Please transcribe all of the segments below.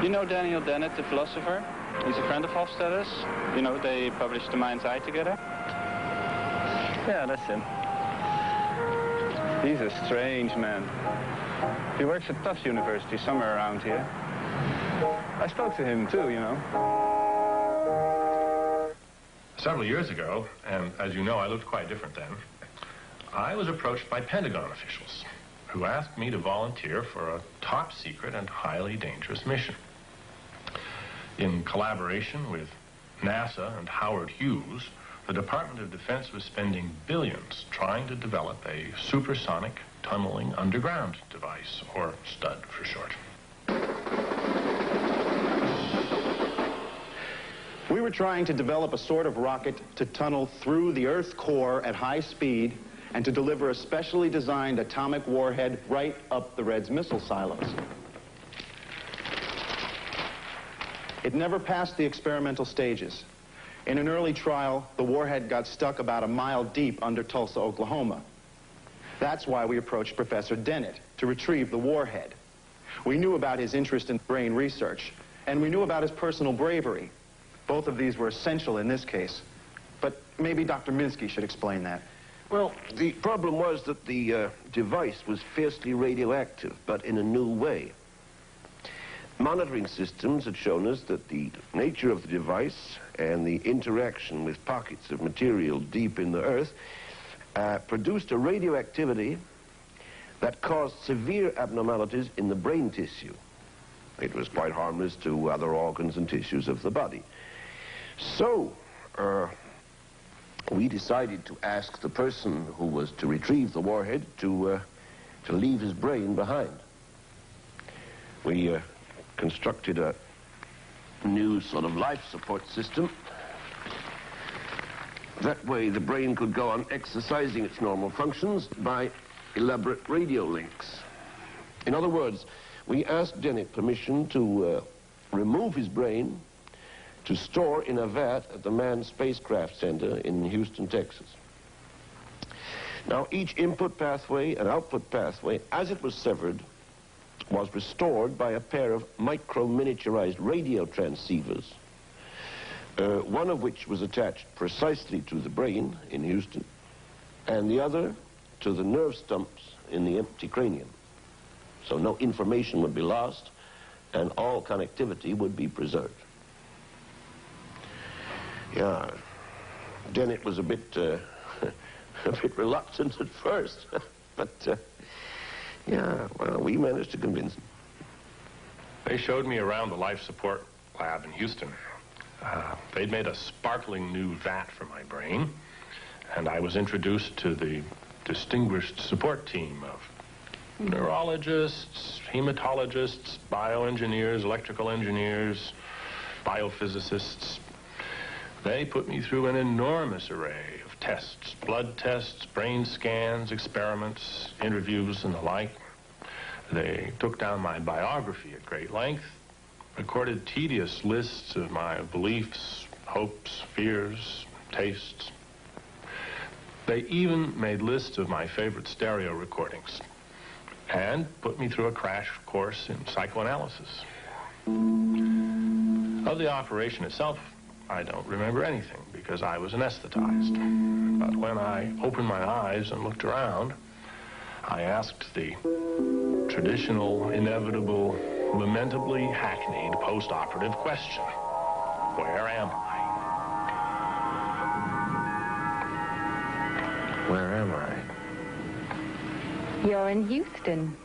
You know Daniel Dennett, the philosopher? He's a friend of Hofstadter's. You know, they published The Mind's Eye together. Yeah, that's him. He's a strange man. He works at Tufts University, somewhere around here. I spoke to him too, you know. Several years ago, and as you know, I looked quite different then, I was approached by Pentagon officials who asked me to volunteer for a top-secret and highly dangerous mission. In collaboration with NASA and Howard Hughes, the Department of Defense was spending billions trying to develop a supersonic tunneling underground device, or STUD for short. We were trying to develop a sort of rocket to tunnel through the Earth's core at high speed and to deliver a specially designed atomic warhead right up the Reds' missile silos. It never passed the experimental stages. In an early trial, the warhead got stuck about a mile deep under Tulsa, Oklahoma. That's why we approached Professor Dennett to retrieve the warhead. We knew about his interest in brain research, and we knew about his personal bravery. Both of these were essential in this case. But maybe Dr. Minsky should explain that. Well, the problem was that the device was fiercely radioactive, but in a new way. Monitoring systems had shown us that the nature of the device and the interaction with pockets of material deep in the Earth produced a radioactivity that caused severe abnormalities in the brain tissue. It was quite harmless to other organs and tissues of the body. So, we decided to ask the person who was to retrieve the warhead to leave his brain behind. We constructed a new sort of life support system. That way the brain could go on exercising its normal functions by elaborate radio links. In other words, we asked Dennett permission to remove his brain to store in a vat at the Manned Spacecraft Center in Houston, Texas. Now, each input pathway and output pathway, as it was severed, was restored by a pair of micro-miniaturized radio transceivers, one of which was attached precisely to the brain in Houston, and the other to the nerve stumps in the empty cranium. So no information would be lost, and all connectivity would be preserved. Yeah, Dennett was a bit reluctant at first, but yeah, well, we managed to convince him. They showed me around the life support lab in Houston. They'd made a sparkling new vat for my brain, and I was introduced to the distinguished support team of neurologists, hematologists, bioengineers, electrical engineers, biophysicists. They put me through an enormous array of tests, blood tests, brain scans, experiments, interviews, and the like. They took down my biography at great length, recorded tedious lists of my beliefs, hopes, fears, tastes. They even made lists of my favorite stereo recordings and put me through a crash course in psychoanalysis. Of the operation itself, I don't remember anything because I was anesthetized. But when I opened my eyes and looked around, I asked the traditional, inevitable, lamentably hackneyed post-operative question: where am I? Where am I? You're in Houston.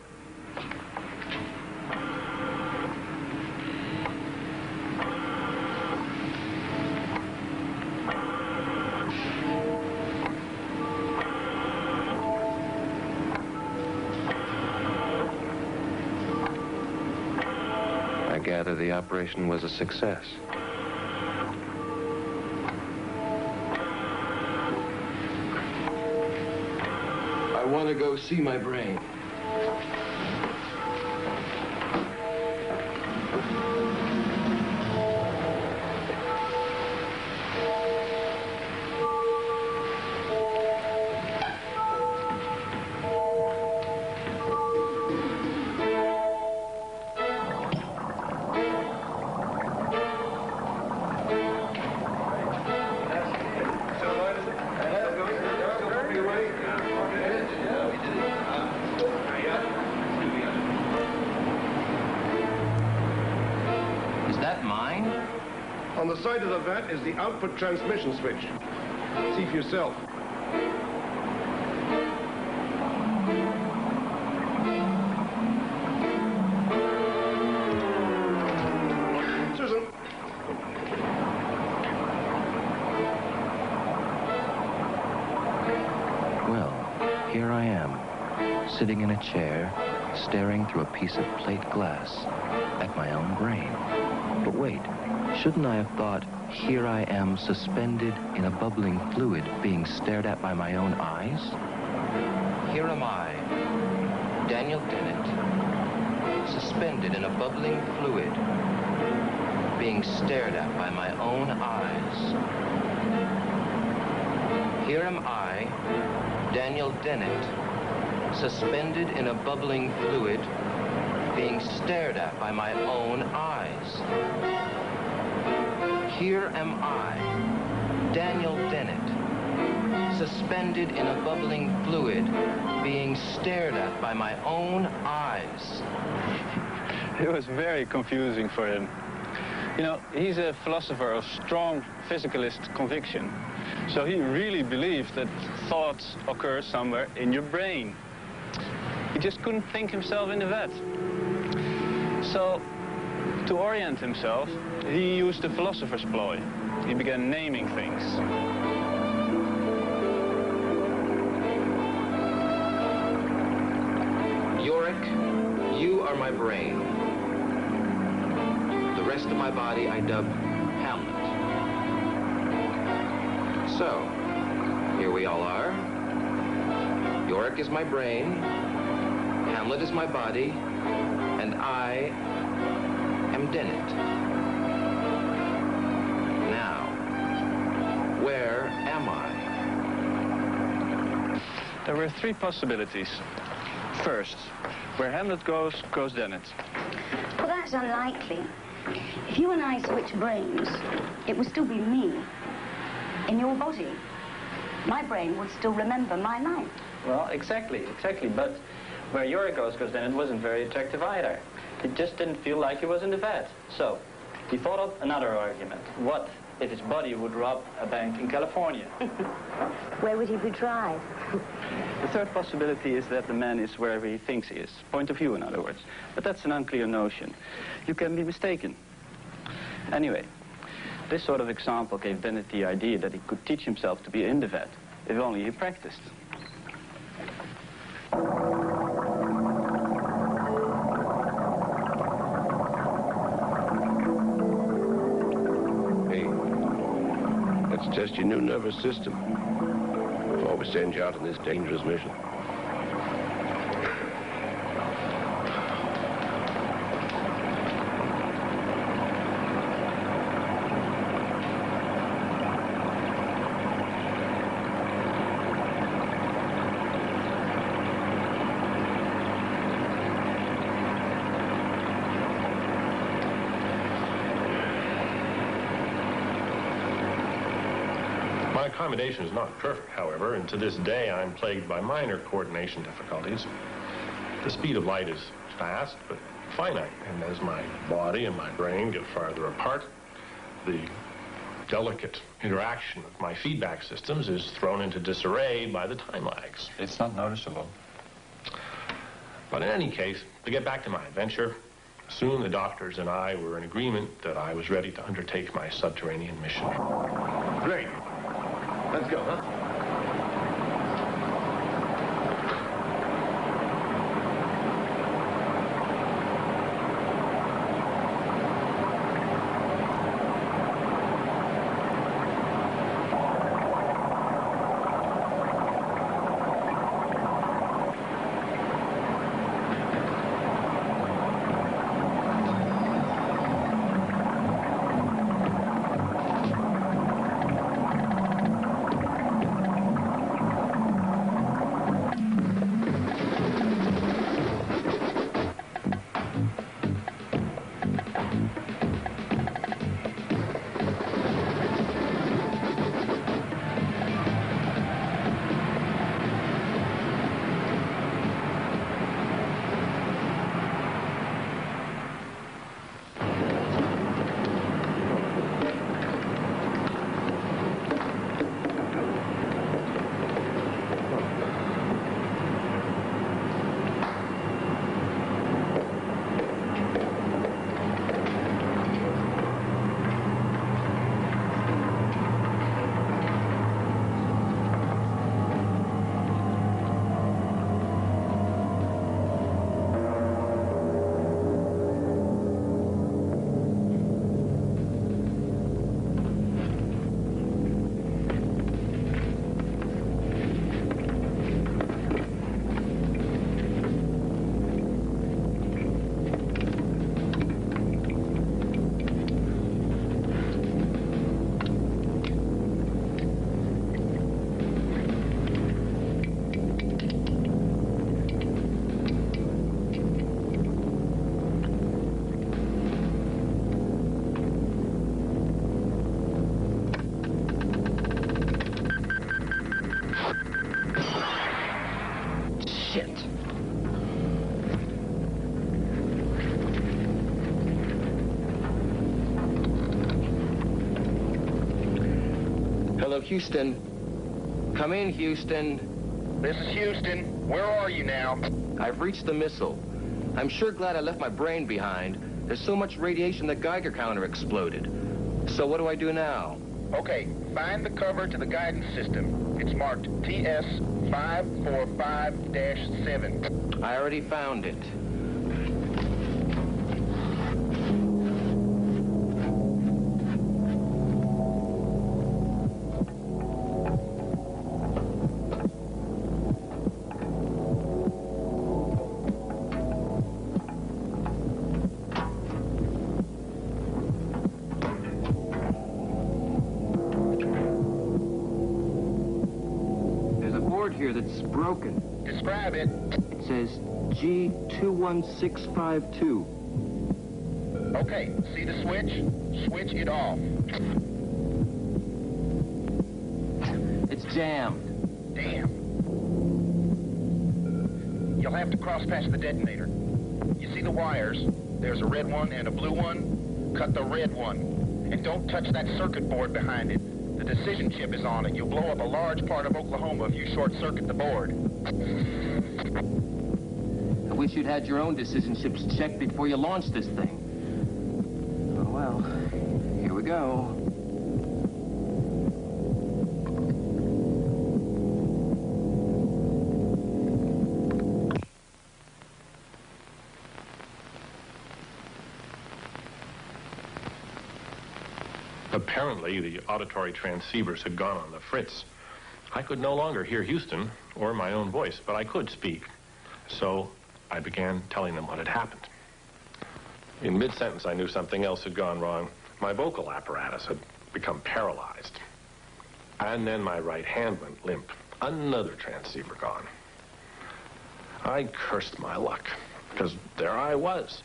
I gather the operation was a success. I want to go see my brain. On the side of the vat is the output transmission switch. See for yourself. Susan. Well, here I am, sitting in a chair, staring through a piece of plate glass at my own brain. But wait, shouldn't I have thought, here I am suspended in a bubbling fluid being stared at by my own eyes? Here am I, Daniel Dennett, suspended in a bubbling fluid being stared at by my own eyes. Here am I, Daniel Dennett, suspended in a bubbling fluid being stared at by my own eyes. Here am I, Daniel Dennett, suspended in a bubbling fluid being stared at by my own eyes. It was very confusing for him. You know, he's a philosopher of strong physicalist conviction. So he really believed that thoughts occur somewhere in your brain. He just couldn't think himself in the vat. So, to orient himself, he used the philosopher's ploy. He began naming things. Yorick, you are my brain. The rest of my body I dub Hamlet. So, here we all are. Yorick is my brain, Hamlet is my body, and I am Dennett. Now, where am I? There were three possibilities. First, where Hamlet goes, goes Dennett. Well, that's unlikely. If you and I switch brains, it would still be me in your body. My brain would still remember my life. Well, exactly. But where Yorick goes Dennett wasn't very attractive either. It just didn't feel like he was in the vat. So, he thought of another argument. What if his body would rob a bank in California? Where would he be drive? The third possibility is that the man is wherever he thinks he is. Point of view, in other words. But that's an unclear notion. You can be mistaken. Anyway, this sort of example gave Dennett the idea that he could teach himself to be in the vat, if only he practiced. Hey, let's test your new nervous system before we send you out on this dangerous mission. My accommodation is not perfect, however, and to this day I'm plagued by minor coordination difficulties. The speed of light is fast, but finite, and as my body and my brain get farther apart, the delicate interaction of my feedback systems is thrown into disarray by the time lags. It's not noticeable. But in any case, to get back to my adventure, soon the doctors and I were in agreement that I was ready to undertake my subterranean mission. Great. Let's go, huh? Shit. Hello, Houston. Come in, Houston. This is Houston. Where are you now? I've reached the missile. I'm sure glad I left my brain behind. There's so much radiation the Geiger counter exploded. So what do I do now? Okay, find the cover to the guidance system. It's marked TS545-7. I already found it. Here that's broken. Describe it. It says G21652. Okay, see the switch? Switch it off. It's jammed. Damn. You'll have to cross-patch the detonator. You see the wires? There's a red one and a blue one. Cut the red one. And don't touch that circuit board behind it. The decision chip is on it. You'll blow up a large part of Oklahoma if you short-circuit the board. I wish you'd had your own decision chips checked before you launched this thing. Oh, well, here we go. Apparently, the auditory transceivers had gone on the fritz. I could no longer hear Houston or my own voice, but I could speak. So I began telling them what had happened. In mid-sentence, I knew something else had gone wrong. My vocal apparatus had become paralyzed. And then my right hand went limp. Another transceiver gone. I cursed my luck, because there I was,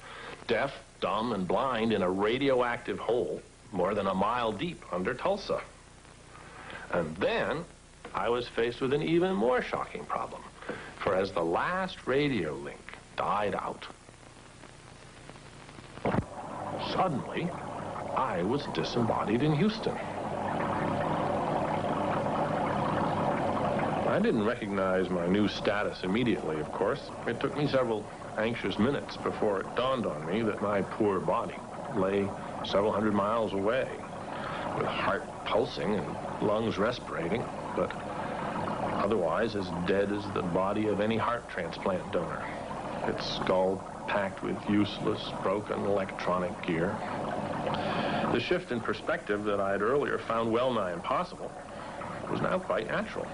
deaf, dumb, and blind in a radioactive hole more than a mile deep under Tulsa. And then I was faced with an even more shocking problem. For as the last radio link died out, suddenly I was disembodied in Houston. I didn't recognize my new status immediately, of course. It took me several anxious minutes before it dawned on me that my poor body lay several hundred miles away, with heart pulsing and lungs respirating, but otherwise as dead as the body of any heart transplant donor. Its skull packed with useless, broken electronic gear. The shift in perspective that I had earlier found well-nigh impossible was now quite natural.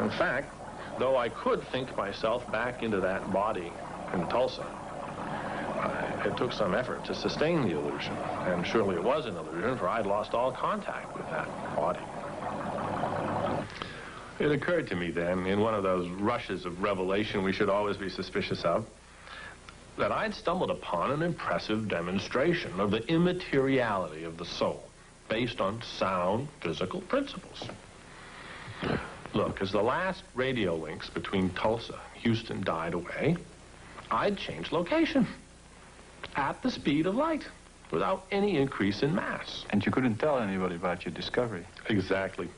In fact, though I could think myself back into that body in Tulsa, it took some effort to sustain the illusion, and surely it was an illusion, for I'd lost all contact with that body. It occurred to me then, in one of those rushes of revelation we should always be suspicious of, that I'd stumbled upon an impressive demonstration of the immateriality of the soul, based on sound physical principles. Look, as the last radio links between Tulsa and Houston died away, I'd changed location at the speed of light without any increase in mass. And you couldn't tell anybody about your discovery. Exactly.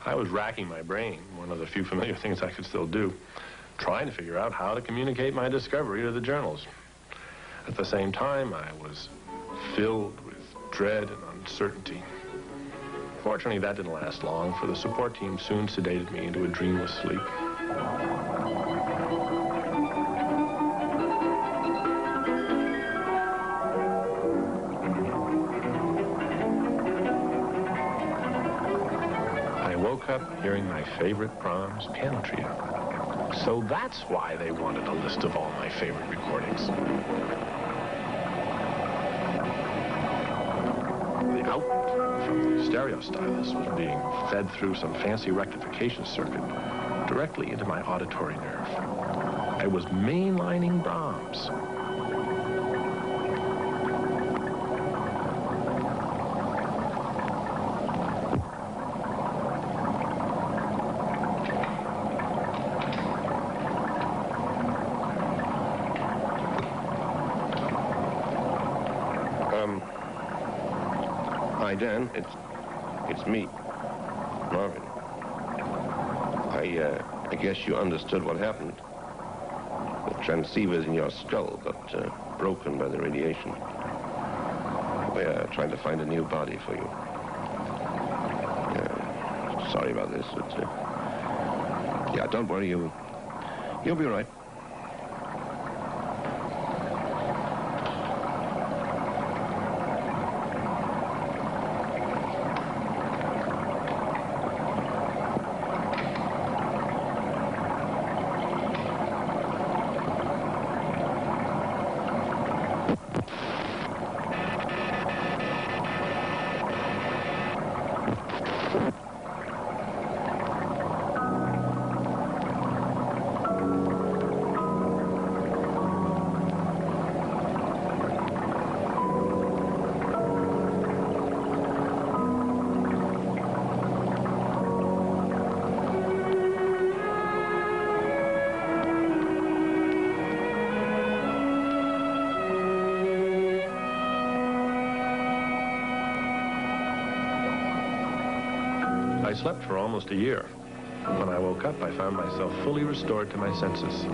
I was racking my brain, one of the few familiar things I could still do, trying to figure out how to communicate my discovery to the journals. At the same time, I was filled with dread and uncertainty. Fortunately, that didn't last long, for the support team soon sedated me into a dreamless sleep. I woke up hearing my favorite Brahms piano trio. So that's why they wanted a list of all my favorite recordings. The output from the stereo stylus was being fed through some fancy rectification circuit directly into my auditory nerve. I was mainlining Brahms. Dan, it's me, Marvin. I guess you understood what happened. The transceivers in your skull got broken by the radiation. We're trying to find a new body for you. Sorry about this. Yeah, don't worry, you'll be all right. I slept for almost a year. When I woke up, I found myself fully restored to my senses.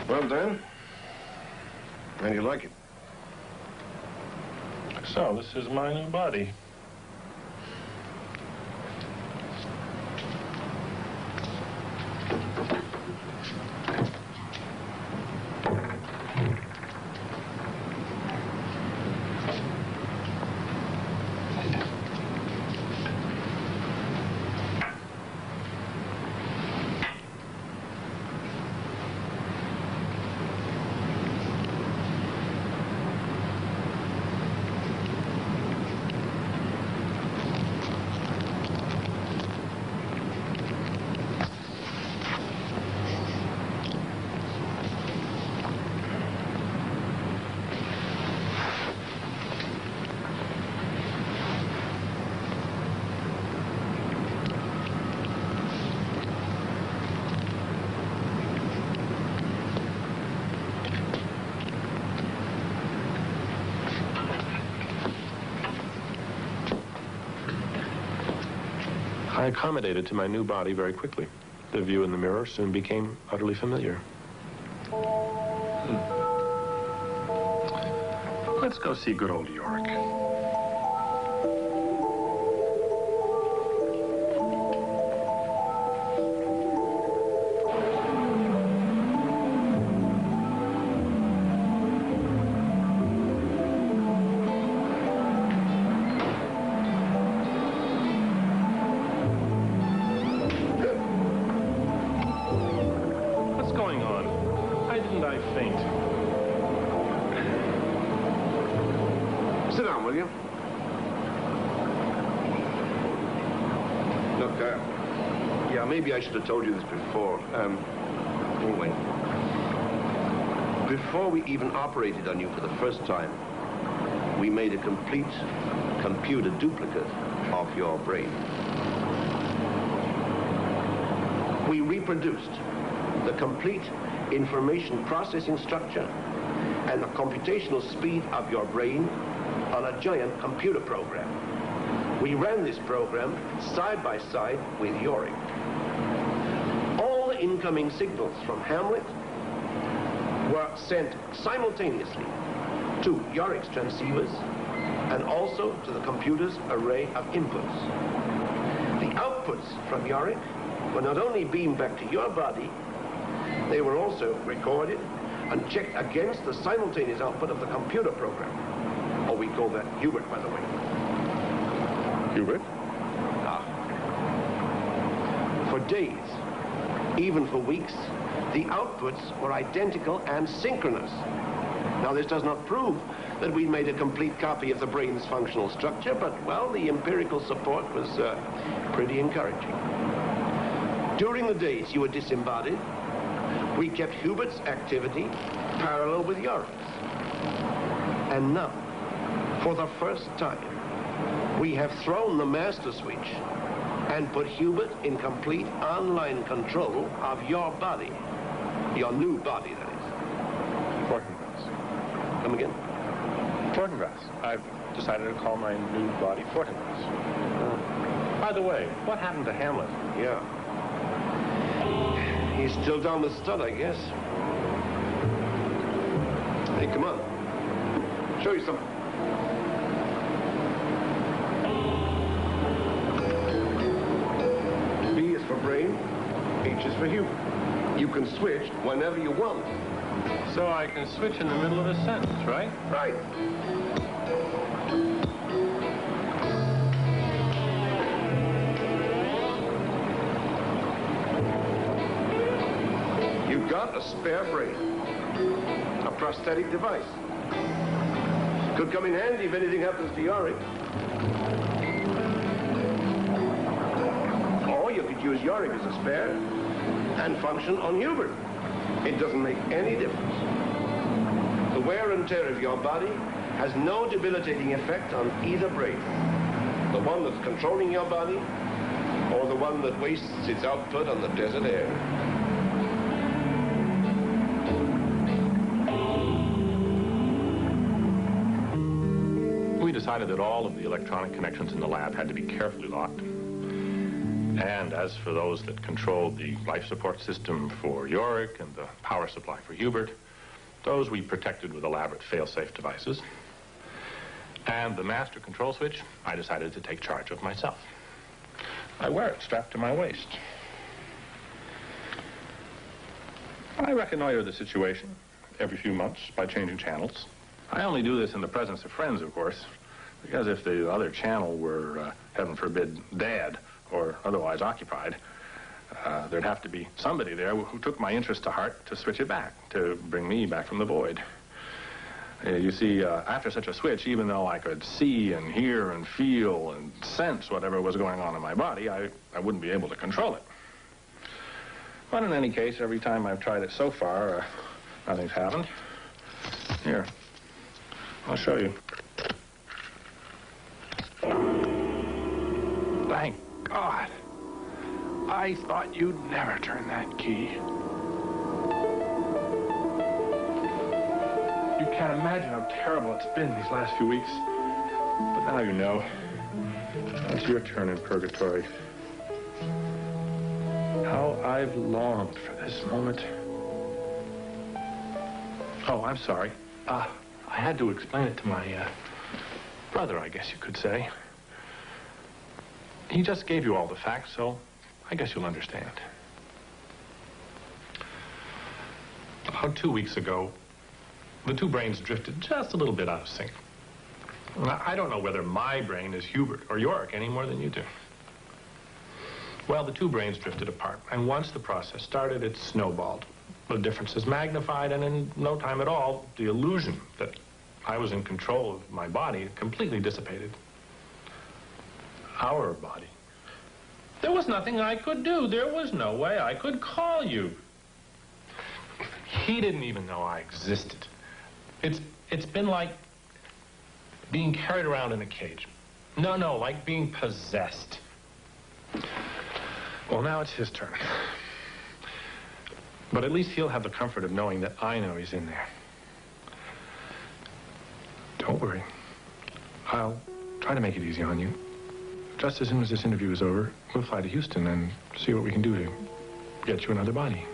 Well, Dan, how do you like it? So, this is my new body. I accommodated to my new body very quickly. The view in the mirror soon became utterly familiar. Let's go see good old Yorick. Sit down, will you? Look, yeah, maybe I should have told you this before. Anyway, before we even operated on you for the first time, we made a complete computer duplicate of your brain. We reproduced the complete information processing structure and the computational speed of your brain on a giant computer program. We ran this program side by side with Yorick. All the incoming signals from Hamlet were sent simultaneously to Yorick's transceivers and also to the computer's array of inputs. The outputs from Yorick were not only beamed back to your body, they were also recorded and checked against the simultaneous output of the computer program. Or we call that Hubert, by the way. Hubert? For days, even for weeks, the outputs were identical and synchronous. Now, this does not prove that we made a complete copy of the brain's functional structure, but, well, the empirical support was pretty encouraging. During the days you were disembodied, we kept Hubert's activity parallel with Yorick's. And now, for the first time, we have thrown the master switch and put Hubert in complete online control of your body. Your new body, that is. Fortinbras. Come again? Fortinbras. I've decided to call my new body Fortinbras. By the way, what happened to Hamlet? Yeah. He's still down the stud, I guess. Hey, come on. Show you something. B is for brain, H is for Hubert. You can switch whenever you want. So I can switch in the middle of a sentence, right? Right. You've got a spare brain. A prosthetic device. Could come in handy if anything happens to Yorick. Or you could use Yorick as a spare and function on Hubert. It doesn't make any difference. The wear and tear of your body has no debilitating effect on either brain. The one that's controlling your body or the one that wastes its output on the desert air. We decided that all of the electronic connections in the lab had to be carefully locked. And as for those that controlled the life support system for Yorick and the power supply for Hubert, those we protected with elaborate fail-safe devices. And the master control switch, I decided to take charge of myself. I wear it strapped to my waist. I reconnoiter the situation every few months by changing channels. I only do this in the presence of friends, of course, because if the other channel were, heaven forbid, dead or otherwise occupied, there'd have to be somebody there who took my interest to heart to switch it back, to bring me back from the void. You see, after such a switch, even though I could see and hear and feel and sense whatever was going on in my body, I wouldn't be able to control it. But in any case, every time I've tried it so far, nothing's happened. Here, I'll show you. Thank God. I thought you'd never turn that key. You can't imagine how terrible it's been these last few weeks. But now you know. It's your turn in purgatory. How I've longed for this moment. Oh, I'm sorry. I had to explain it to my brother, I guess you could say. He just gave you all the facts, so I guess you'll understand. About 2 weeks ago, the two brains drifted just a little bit out of sync. Now, I don't know whether my brain is Hubert or Yorick any more than you do. Well, the two brains drifted apart, and once the process started, it snowballed. The difference is magnified, and in no time at all, the illusion that I was in control of my body completely dissipated. Our body. There was nothing I could do. There was no way I could call you. He didn't even know I existed. It's been like being carried around in a cage. No, like being possessed. Well, now it's his turn. But at least he'll have the comfort of knowing that I know he's in there. Don't worry. I'll try to make it easy on you. Just as soon as this interview is over, we'll fly to Houston and see what we can do to get you another body.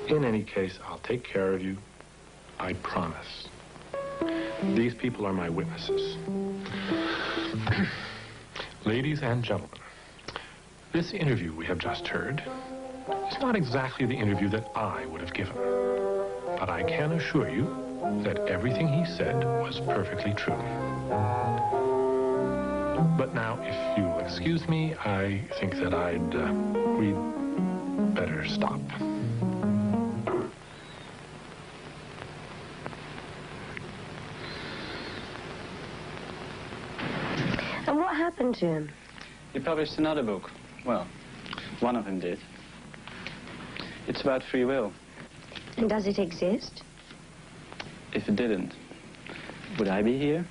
In any case, I'll take care of you. I promise. These people are my witnesses. Ladies and gentlemen, this interview we have just heard is not exactly the interview that I would have given. But I can assure you that everything he said was perfectly true. But now, if you'll excuse me, I think that we'd better stop. And what happened to him? He published another book. Well, one of them did. It's about free will. And does it exist? If it didn't, would I be here?